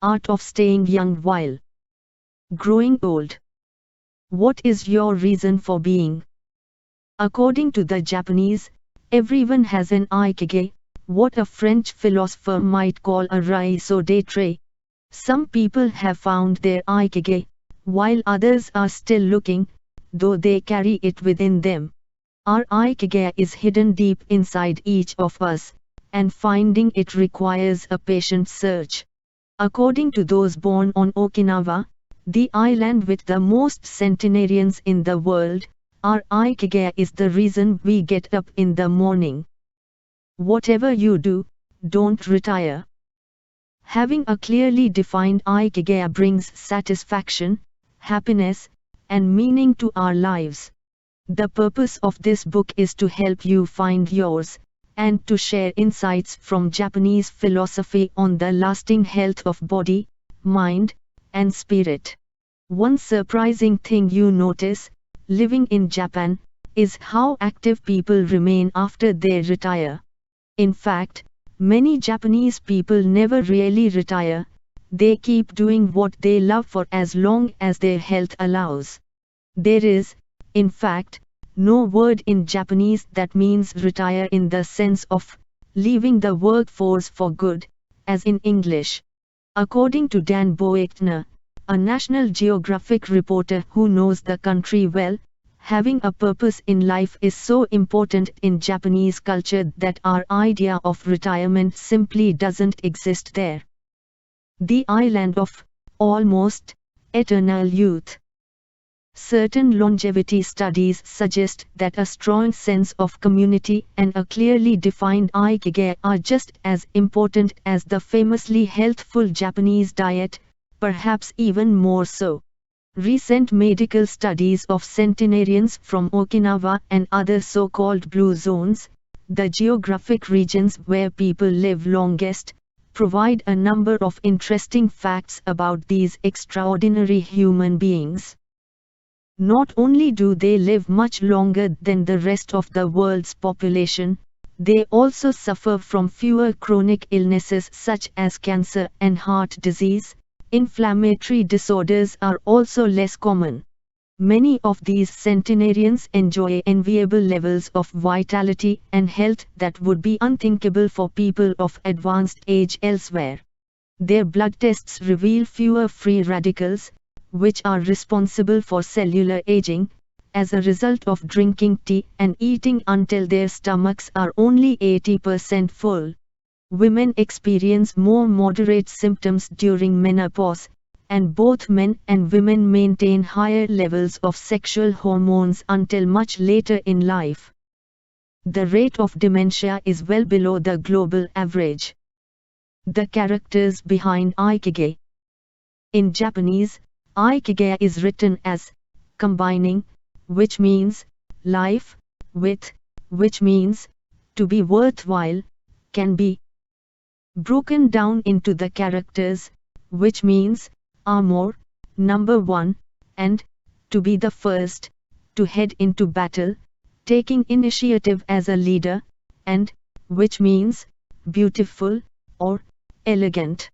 art of staying young while growing old. What is your reason for being? According to the Japanese, everyone has an Ikigai, what a French philosopher might call a raison d'être. Some people have found their Ikigai, while others are still looking, though they carry it within them. Our Ikigai is hidden deep inside each of us, and finding it requires a patient search. According to those born on Okinawa, the island with the most centenarians in the world, our Ikigai is the reason we get up in the morning. Whatever you do, don't retire. Having a clearly defined Ikigai brings satisfaction, happiness, and meaning to our lives. The purpose of this book is to help you find yours, and to share insights from Japanese philosophy on the lasting health of body, mind, and spirit. One surprising thing you notice, living in Japan, is how active people remain after they retire. In fact, many Japanese people never really retire, they keep doing what they love for as long as their health allows. There is, in fact, no word in Japanese that means retire in the sense of leaving the workforce for good, as in English. According to Dan Boeckner, a National Geographic reporter who knows the country well, having a purpose in life is so important in Japanese culture that our idea of retirement simply doesn't exist there. The island of almost eternal youth. Certain longevity studies suggest that a strong sense of community and a clearly defined Ikigai are just as important as the famously healthful Japanese diet, perhaps even more so. Recent medical studies of centenarians from Okinawa and other so-called blue zones, the geographic regions where people live longest, provide a number of interesting facts about these extraordinary human beings. Not only do they live much longer than the rest of the world's population, they also suffer from fewer chronic illnesses such as cancer and heart disease. Inflammatory disorders are also less common. Many of these centenarians enjoy enviable levels of vitality and health that would be unthinkable for people of advanced age elsewhere. Their blood tests reveal fewer free radicals, which are responsible for cellular aging, as a result of drinking tea and eating until their stomachs are only 80% full. Women experience more moderate symptoms during menopause, and both men and women maintain higher levels of sexual hormones until much later in life. The rate of dementia is well below the global average. The characters behind Ikigai. In Japanese, Ikigai is written as combining, which means life, with, which means to be worthwhile, can be broken down into the characters, which means armor, number 1, and to be the first, to head into battle, taking initiative as a leader, and which means beautiful or elegant.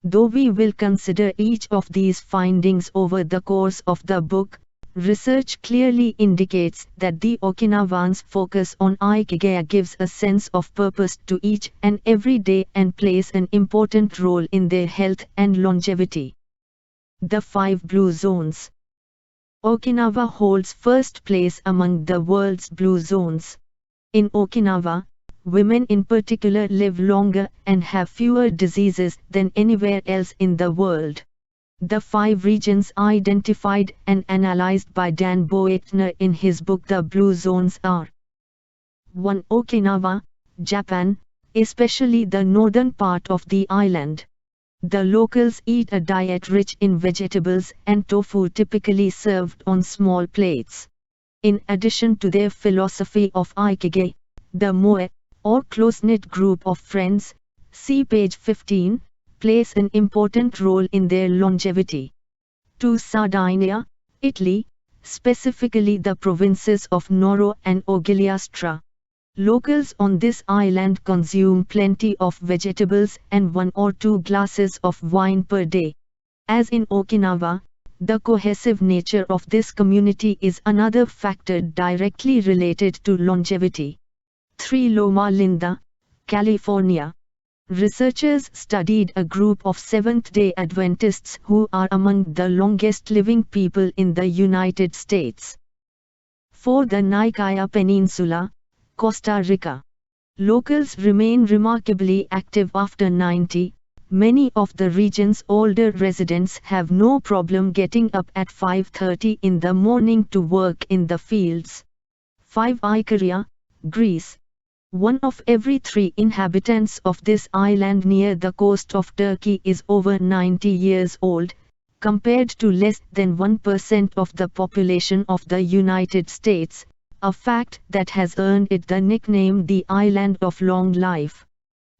Though we will consider each of these findings over the course of the book, research clearly indicates that the Okinawans' focus on Ikigai gives a sense of purpose to each and every day and plays an important role in their health and longevity. The 5 blue zones. Okinawa holds first place among the world's blue zones. In Okinawa, women in particular live longer and have fewer diseases than anywhere else in the world. The 5 regions identified and analyzed by Dan Boeckner in his book The Blue Zones are 1. Okinawa, Japan, especially the northern part of the island. The locals eat a diet rich in vegetables and tofu typically served on small plates. In addition to their philosophy of Ikigai, the moe, or close-knit group of friends, see page 15, plays an important role in their longevity. 2. Sardinia, Italy, specifically the provinces of Nuoro and Ogliastra. Locals on this island consume plenty of vegetables and 1 or 2 glasses of wine per day. As in Okinawa, the cohesive nature of this community is another factor directly related to longevity. 3 Loma Linda, California. Researchers studied a group of Seventh-day Adventists who are among the longest living people in the United States. For the Nicoya Peninsula, Costa Rica. Locals remain remarkably active after 90. Many of the region's older residents have no problem getting up at 5:30 in the morning to work in the fields. 5 Icaria, Greece. 1 of every 3 inhabitants of this island near the coast of Turkey is over 90 years old, compared to less than 1% of the population of the United States, a fact that has earned it the nickname the Island of Long Life.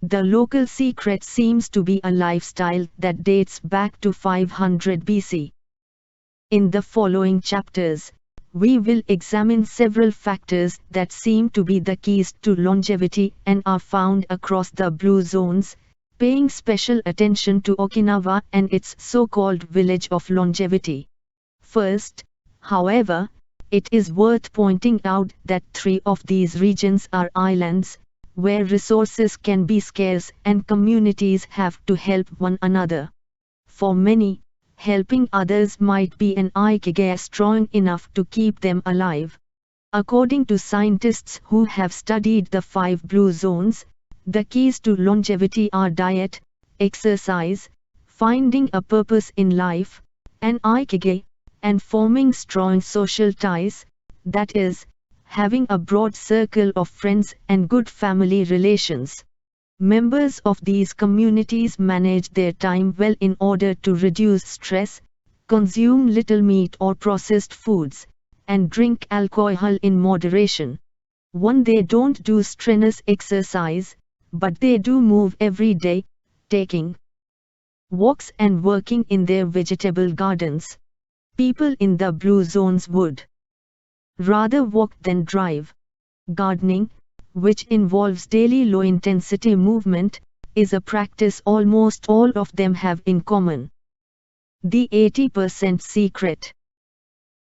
The local secret seems to be a lifestyle that dates back to 500 BC. In the following chapters, we will examine several factors that seem to be the keys to longevity and are found across the blue zones, paying special attention to Okinawa and its so-called village of longevity. First, however, it is worth pointing out that 3 of these regions are islands, where resources can be scarce and communities have to help one another. For many, helping others might be an Ikigai strong enough to keep them alive. According to scientists who have studied the 5 blue zones, the keys to longevity are diet, exercise, finding a purpose in life, an Ikigai, and forming strong social ties, that is, having a broad circle of friends and good family relations. Members of these communities manage their time well in order to reduce stress, consume little meat or processed foods, and drink alcohol in moderation. They don't do strenuous exercise, but they do move every day, taking walks and working in their vegetable gardens. People in the blue zones would rather walk than drive. Gardening, which involves daily low-intensity movement, is a practice almost all of them have in common. The 80% secret.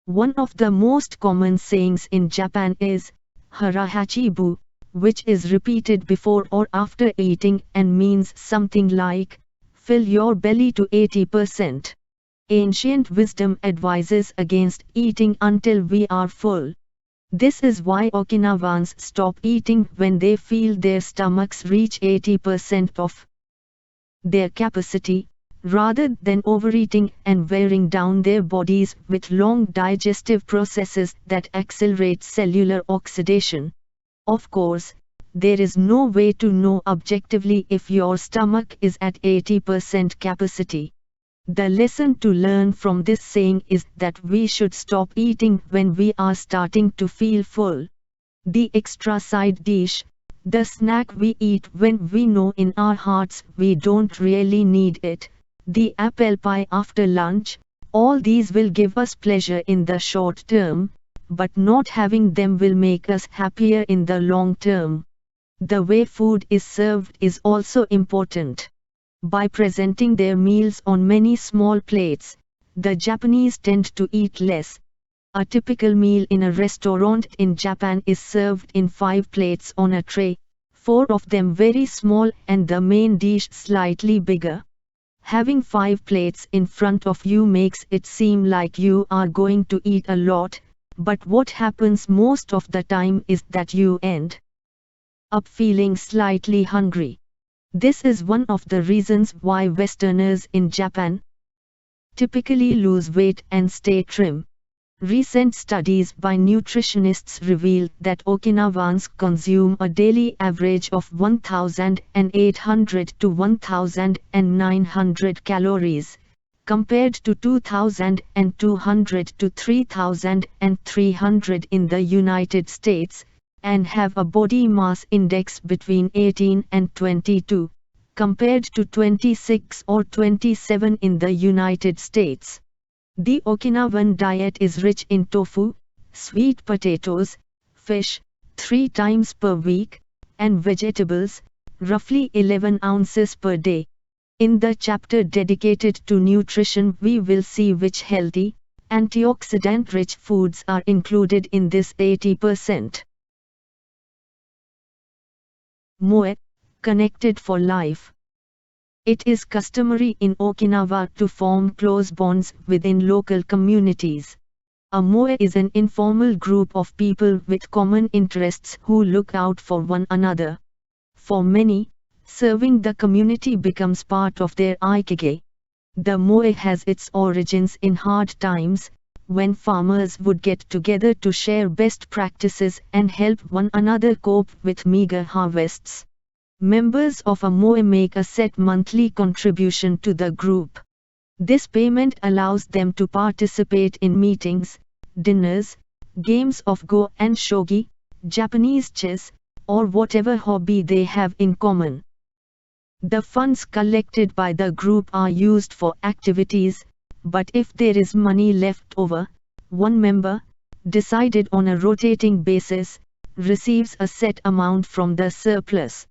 One of the most common sayings in Japan is, harahachibu, which is repeated before or after eating and means something like, fill your belly to 80%. Ancient wisdom advises against eating until we are full. This is why Okinawans stop eating when they feel their stomachs reach 80% of their capacity, rather than overeating and wearing down their bodies with long digestive processes that accelerate cellular oxidation. Of course, there is no way to know objectively if your stomach is at 80% capacity. The lesson to learn from this saying is that we should stop eating when we are starting to feel full. The extra side dish, the snack we eat when we know in our hearts we don't really need it, the apple pie after lunch, all these will give us pleasure in the short term, but not having them will make us happier in the long term. The way food is served is also important. By presenting their meals on many small plates, the Japanese tend to eat less. A typical meal in a restaurant in Japan is served in 5 plates on a tray, 4 of them very small and the main dish slightly bigger. Having 5 plates in front of you makes it seem like you are going to eat a lot, but what happens most of the time is that you end up feeling slightly hungry. This is one of the reasons why Westerners in Japan typically lose weight and stay trim. Recent studies by nutritionists reveal that Okinawans consume a daily average of 1,800 to 1,900 calories, compared to 2,200 to 3,300 in the United States, and have a body mass index between 18 and 22, compared to 26 or 27 in the United States. The Okinawan diet is rich in tofu, sweet potatoes, fish, 3 times per week, and vegetables, roughly 11 ounces per day. In the chapter dedicated to nutrition, we will see which healthy, antioxidant-rich foods are included in this 80%. Moe, connected for life. It is customary in Okinawa to form close bonds within local communities. A moe is an informal group of people with common interests who look out for one another. For many, serving the community becomes part of their Ikigai. The moe has its origins in hard times, when farmers would get together to share best practices and help one another cope with meager harvests. Members of a moe make a set monthly contribution to the group. This payment allows them to participate in meetings, dinners, games of go and shogi, Japanese chess, or whatever hobby they have in common. The funds collected by the group are used for activities, but if there is money left over, one member, decided on a rotating basis, receives a set amount from the surplus.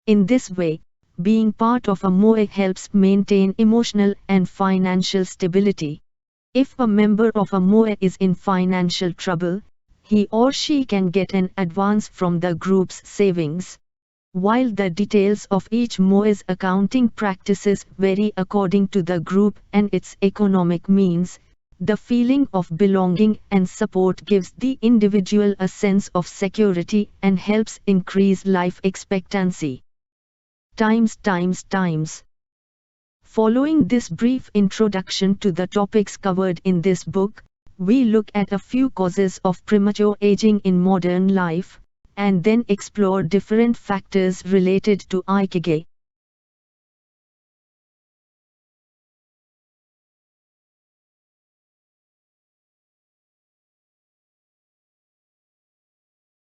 In this way, being part of a moe helps maintain emotional and financial stability. If a member of a moe is in financial trouble, he or she can get an advance from the group's savings. While the details of each moe's accounting practices vary according to the group and its economic means, the feeling of belonging and support gives the individual a sense of security and helps increase life expectancy. Times. Following this brief introduction to the topics covered in this book, we look at a few causes of premature aging in modern life, and then explore different factors related to Ikigai.